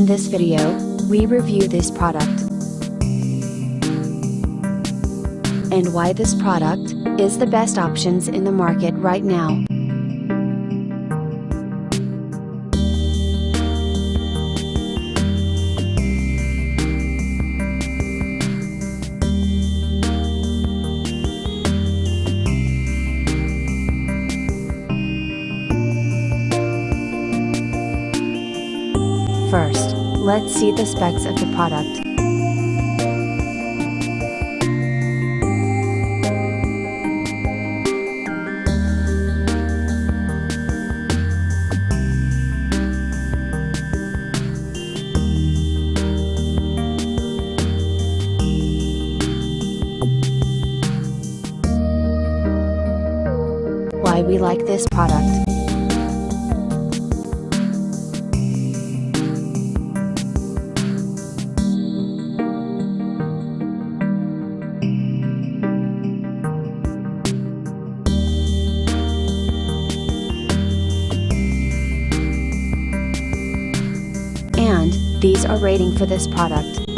this video, we review this product and why this product is the best options in the market right now. First, let's see the specs of the product. Why we like this product. And these are rating for this product.